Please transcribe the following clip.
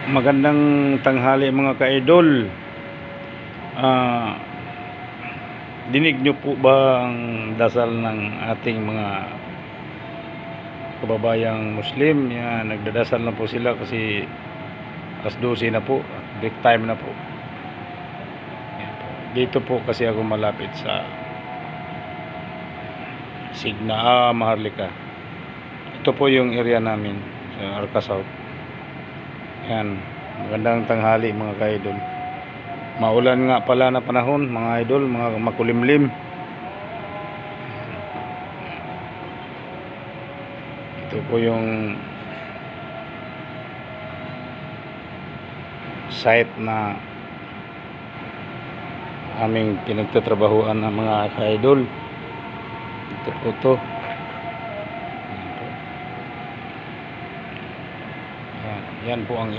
Magandang tanghali mga ka-idol. Dinig nyo po ba ang dasal ng ating mga kababayang Muslim? Yan, nagdadasal na po sila kasi alas 12 na po, break time na po. Yan po. Dito po kasi ako malapit sa Signa, Maharlika. Ito po yung area namin sa Arca South. Yan, magandang tanghali mga ka-idol. Maulan nga pala na panahon mga idol, mga makulimlim. Ito po yung site na aming pinagtatrabahuan ng mga ka-idol. Ito po to. Yan po ang